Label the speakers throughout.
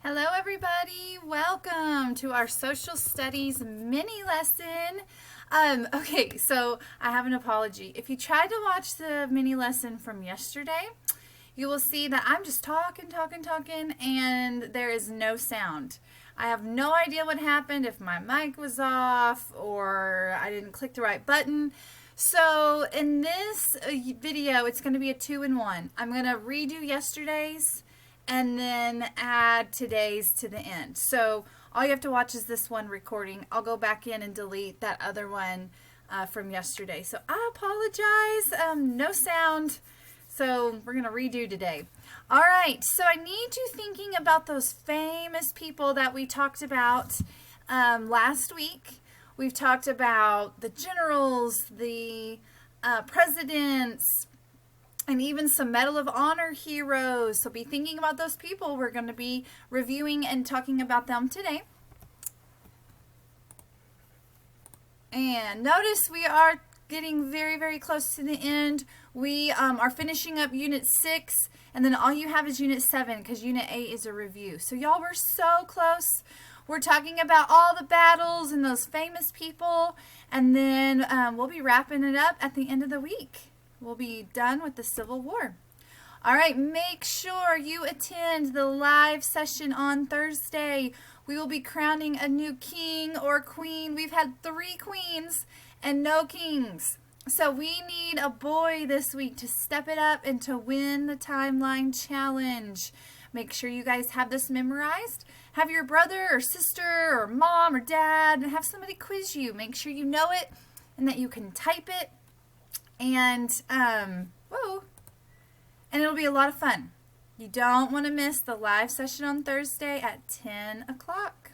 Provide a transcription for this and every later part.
Speaker 1: Hello everybody, welcome to our social studies mini lesson. Okay, so I have an apology. If you tried to watch the mini lesson from yesterday, you will see that I'm just talking, and there is no sound. I have no idea what happened, if my mic was off or I didn't click the right button. So in this video, it's going to be a 2-in-1. I'm going to redo yesterday's and then add today's to the end. So all you have to watch is this one recording. I'll go back in and delete that other one from yesterday. So I apologize, no sound. So we're going to redo today. All right, so I need you thinking about those famous people that we talked about last week. We've talked about the generals, the presidents, and even some Medal of Honor heroes. So be thinking about those people. We're going to be reviewing and talking about them today. And notice we are getting very, very close to the end. We are finishing up Unit 6, and then all you have is Unit 7 because Unit 8 is a review. So y'all, we're so close. We're talking about all the battles and those famous people, and then we'll be wrapping it up at the end of the week. We'll be done with the Civil War. All right, make sure you attend the live session on Thursday. We will be crowning a new king or queen. We've had 3 queens and no kings. So we need a boy this week to step it up and to win the timeline challenge. Make sure you guys have this memorized. Have your brother or sister or mom or dad and have somebody quiz you. Make sure you know it and that you can type it. And, and it'll be a lot of fun. You don't want to miss the live session on Thursday at 10 o'clock.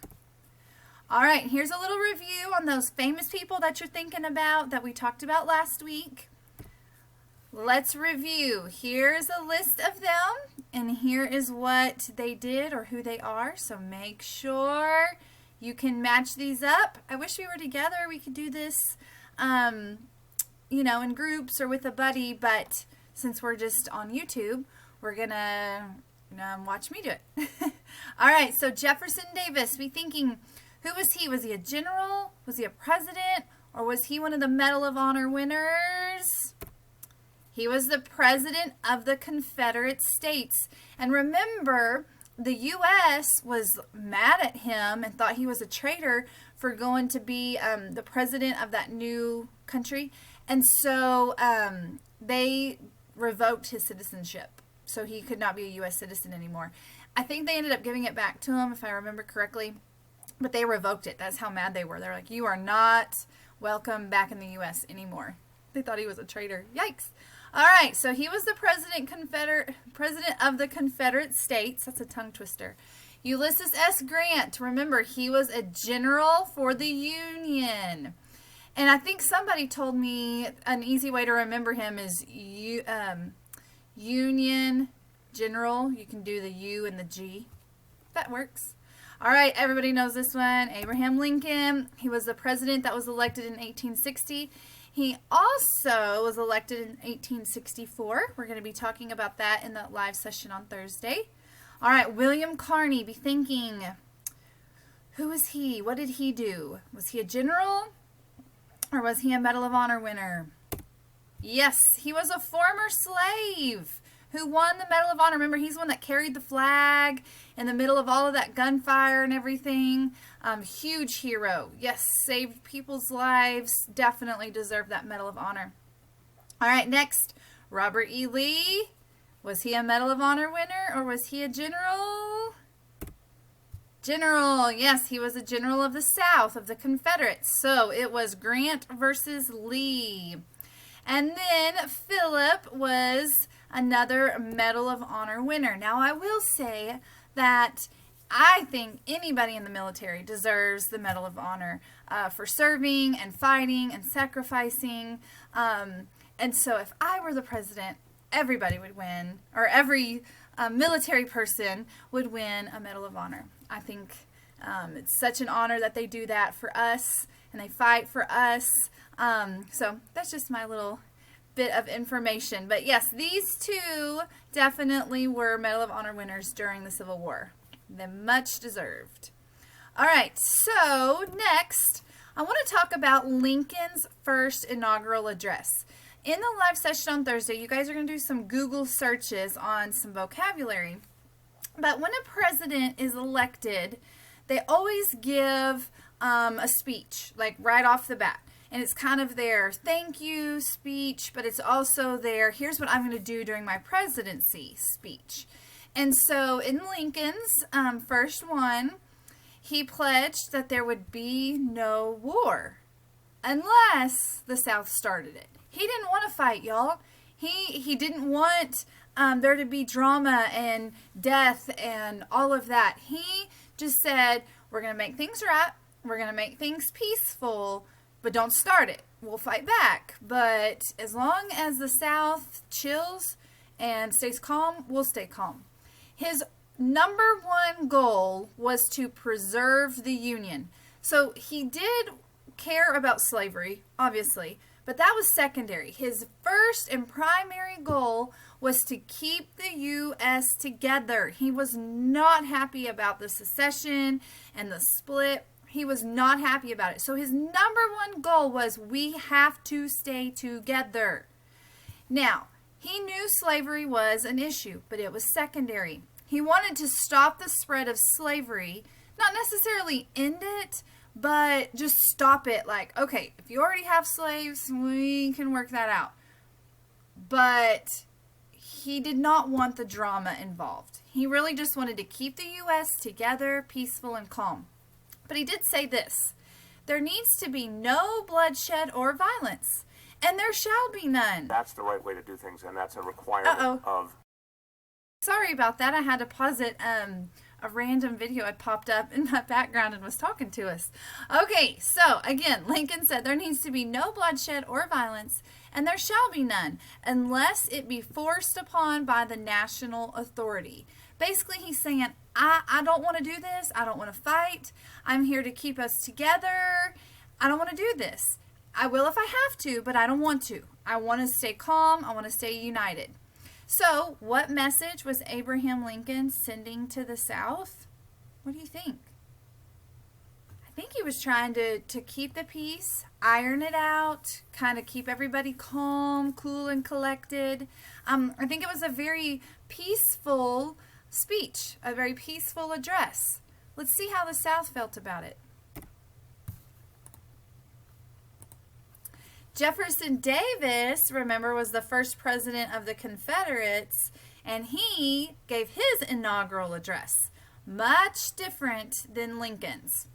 Speaker 1: All right, here's a little review on those famous people that you're thinking about that we talked about last week. Let's review. Here's a list of them, and here is what they did or who they are. So make sure you can match these up. I wish we were together. We could do this you know, in groups or with a buddy, but since we're just on YouTube, we're gonna watch me do it. All right, so Jefferson Davis, be thinking, who was he? Was he a general? Was he a president? Or was he one of the Medal of Honor winners? He was the president of the Confederate States. And remember, the U.S. was mad at him and thought he was a traitor for going to be the president of that new country. And so they revoked his citizenship. So he could not be a U.S. citizen anymore. I think they ended up giving it back to him, if I remember correctly. But they revoked it. That's how mad they were. They're like, you are not welcome back in the U.S. anymore. They thought he was a traitor. Yikes. All right, so he was the president of the Confederate States. That's a tongue twister. Ulysses S. Grant. Remember, he was a general for the Union. And I think somebody told me an easy way to remember him is Union General. You can do the U and the G. That works. All right, everybody knows this one. Abraham Lincoln. He was the president that was elected in 1860. He also was elected in 1864. We're going to be talking about that in the live session on Thursday. All right, William Carney. Be thinking, who was he? What did he do? Was he a general? Or was he a Medal of Honor winner? Yes, he was a former slave who won the Medal of Honor. Remember, he's the one that carried the flag in the middle of all of that gunfire and everything. Huge hero. Yes, saved people's lives. Definitely deserved that Medal of Honor. All right, next, Robert E. Lee. Was he a Medal of Honor winner or was he a general? General, yes, he was a general of the South, of the Confederates. So it was Grant versus Lee. And then Philip was another Medal of Honor winner. Now, I will say that I think anybody in the military deserves the Medal of Honor for serving and fighting and sacrificing. And so if I were the president, everybody would win, or every military person would win a Medal of Honor. I think it's such an honor that they do that for us and they fight for us. So that's just my little bit of information. But yes, these two definitely were Medal of Honor winners during the Civil War. They're much deserved. All right, so next, I want to talk about Lincoln's first inaugural address. In the live session on Thursday, you guys are going to do some Google searches on some vocabulary. But when a president is elected, they always give a speech, like right off the bat. And it's kind of their thank you speech, but it's also their here's what I'm going to do during my presidency speech. And so in Lincoln's first one, he pledged that there would be no war unless the South started it. He didn't want to fight, y'all. He didn't want there to be drama and death and all of that. He just said, we're going to make things right. We're going to make things peaceful, but don't start it. We'll fight back. But as long as the South chills and stays calm, we'll stay calm. His number one goal was to preserve the Union. So he did care about slavery, obviously, but that was secondary. His first and primary goal was to keep the U.S. together. He was not happy about the secession and the split. He was not happy about it. So his number one goal was we have to stay together. Now, he knew slavery was an issue, but it was secondary. He wanted to stop the spread of slavery, not necessarily end it, but just stop it. Like, okay, if you already have slaves, we can work that out. But he did not want the drama involved. He really just wanted to keep the U.S. together, peaceful, and calm. But he did say this: there needs to be no bloodshed or violence, and there shall be none.
Speaker 2: That's the right way to do things, and that's a requirement of...
Speaker 1: Sorry about that. I had to pause it. A random video had popped up in my background and was talking to us. Okay, so again, Lincoln said there needs to be no bloodshed or violence, and there shall be none, unless it be forced upon by the national authority. Basically, he's saying, I don't want to do this. I don't want to fight. I'm here to keep us together. I don't want to do this. I will if I have to, but I don't want to. I want to stay calm. I want to stay united. So, what message was Abraham Lincoln sending to the South? What do you think? I think he was trying to keep the peace, iron it out, kind of keep everybody calm, cool, and collected. I think it was a very peaceful speech, a very peaceful address. Let's see how the South felt about it. Jefferson Davis, remember, was the first president of the Confederates, and he gave his inaugural address. Much different than Lincoln's.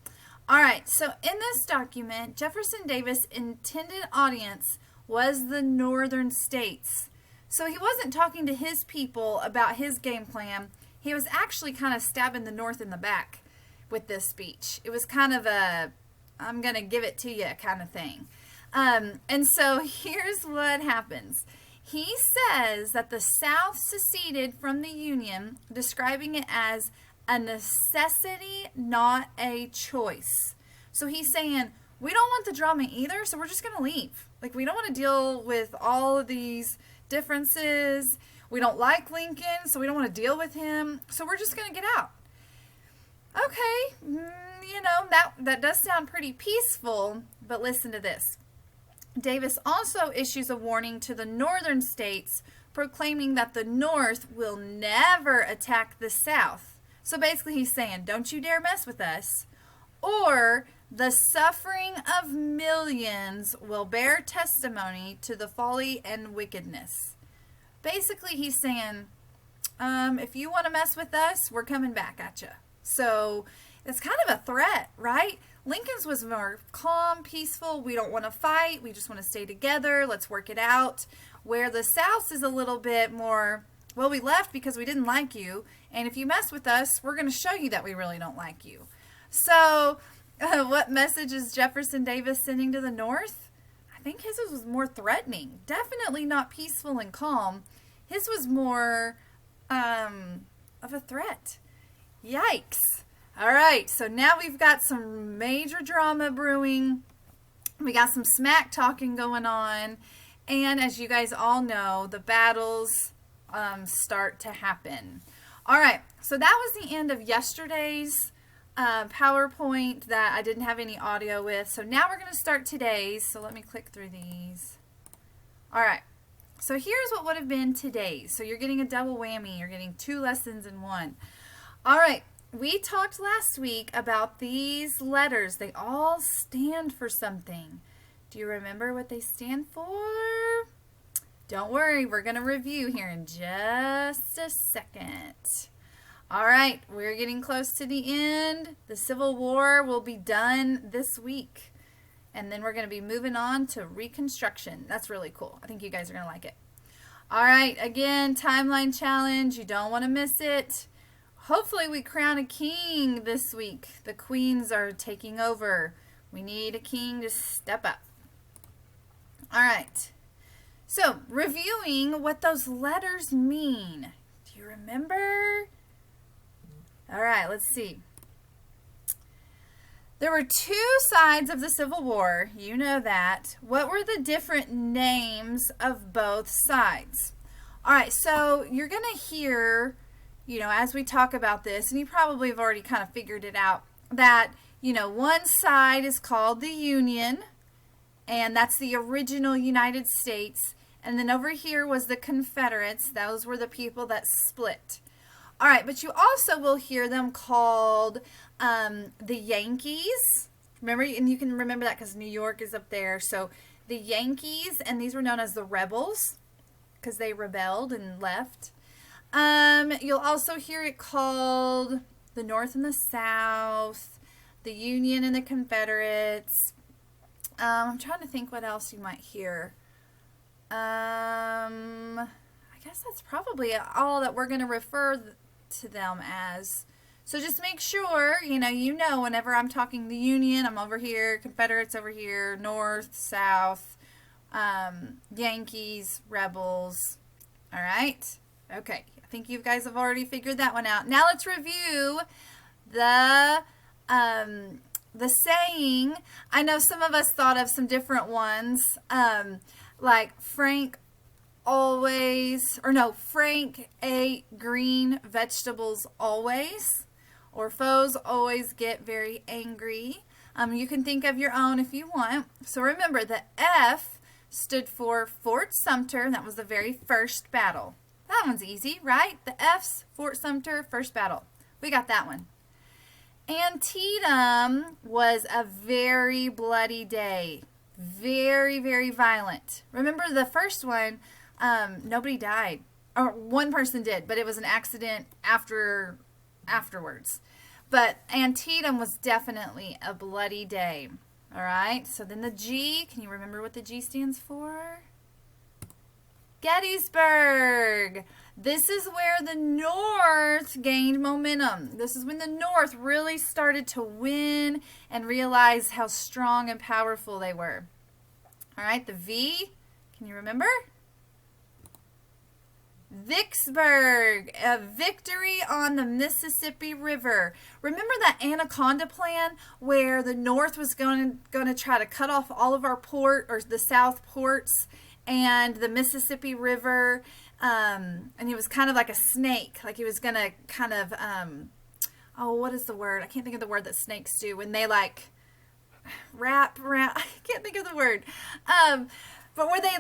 Speaker 1: All right, so in this document, Jefferson Davis' intended audience was the northern states. So he wasn't talking to his people about his game plan. He was actually kind of stabbing the North in the back with this speech. It was kind of a, I'm going to give it to you kind of thing. And so here's what happens. He says that the South seceded from the Union, describing it as a necessity, not a choice. So he's saying, we don't want the drama either, so we're just going to leave. Like, we don't want to deal with all of these differences. We don't like Lincoln, so we don't want to deal with him. So we're just going to get out. Okay, you know, that does sound pretty peaceful, but listen to this. Davis also issues a warning to the northern states, proclaiming that the North will never attack the South. So basically he's saying, don't you dare mess with us, or the suffering of millions will bear testimony to the folly and wickedness. Basically he's saying, if you want to mess with us, we're coming back at you. So it's kind of a threat, right? Lincoln's was more calm, peaceful. We don't want to fight. We just want to stay together. Let's work it out. Where the South is a little bit more, well, we left because we didn't like you. And if you mess with us, we're going to show you that we really don't like you. So what message is Jefferson Davis sending to the North? I think his was more threatening. Definitely not peaceful and calm. His was more of a threat. Yikes. All right, so now we've got some major drama brewing. We got some smack talking going on. And as you guys all know, the battles start to happen. All right, so that was the end of yesterday's PowerPoint that I didn't have any audio with. So now we're going to start today's. So let me click through these. All right, so here's what would have been today's. So you're getting a double whammy. You're getting 2 lessons in one. All right, we talked last week about these letters. They all stand for something. Do you remember what they stand for? Don't worry, we're going to review here in just a second. All right, we're getting close to the end. The Civil War will be done this week. And then we're going to be moving on to Reconstruction. That's really cool. I think you guys are going to like it. All right, again, timeline challenge. You don't want to miss it. Hopefully we crown a king this week. The queens are taking over. We need a king to step up. All right. So, reviewing what those letters mean. Do you remember? All right, let's see. There were 2 sides of the Civil War. You know that. What were the different names of both sides? All right, so you're going to hear, as we talk about this, and you probably have already kind of figured it out, that, one side is called the Union, and that's the original United States. And then over here was the Confederates. Those were the people that split. All right, but you also will hear them called the Yankees. Remember, and you can remember that because New York is up there. So the Yankees, and these were known as the Rebels because they rebelled and left. You'll also hear it called the North and the South, the Union and the Confederates. I'm trying to think what else you might hear. I guess that's probably all that we're going to refer to them as. So just make sure, whenever I'm talking the Union, I'm over here, Confederates over here, North, South, Yankees, Rebels. All right? Okay. I think you guys have already figured that one out. Now let's review the saying. I know some of us thought of some different ones, like Frank ate green vegetables always, or foes always get very angry. You can think of your own if you want. So remember, the F stood for Fort Sumter. That was the very first battle. That one's easy, right? The F's, Fort Sumter, first battle. We got that one. Antietam was a very bloody day. Very, very violent. Remember the first one, nobody died. Or one person did, but it was an accident afterwards. But Antietam was definitely a bloody day. All right, so then the G, can you remember what the G stands for? Gettysburg. This is where the North gained momentum. This is when the North really started to win and realize how strong and powerful they were. All right, the V, can you remember? Vicksburg, a victory on the Mississippi River. Remember that Anaconda Plan where the North was going to try to cut off all of our the South ports and the Mississippi River, and he was kind of like a snake, like he was going to kind of, what is the word? I can't think of the word that snakes do when they like wrap around. I can't think of the word. But where they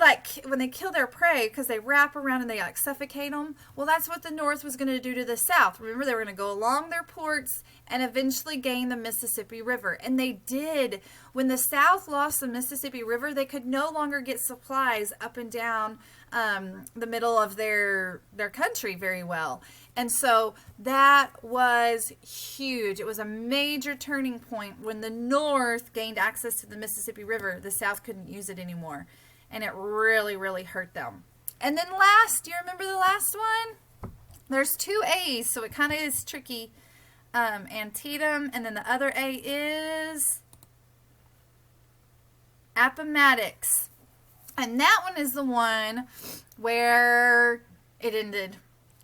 Speaker 1: when they kill their prey, because they wrap around and they suffocate them, well, that's what the North was going to do to the South. Remember, they were going to go along their ports and eventually gain the Mississippi River. And they did. When the South lost the Mississippi River, they could no longer get supplies up and down the middle of their country very well. And so that was huge. It was a major turning point when the North gained access to the Mississippi River. The South couldn't use it anymore. And it really, really hurt them. And then last, do you remember the last one? There's 2 A's, so it kind of is tricky. Antietam, and then the other A is Appomattox. And that one is the one where it ended.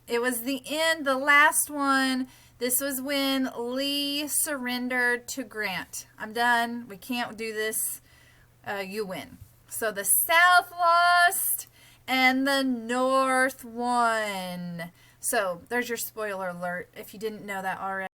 Speaker 1: It was the end, the last one. This was when Lee surrendered to Grant. I'm done. We can't do this. You win. So the South lost and the North won. So there's your spoiler alert if you didn't know that already.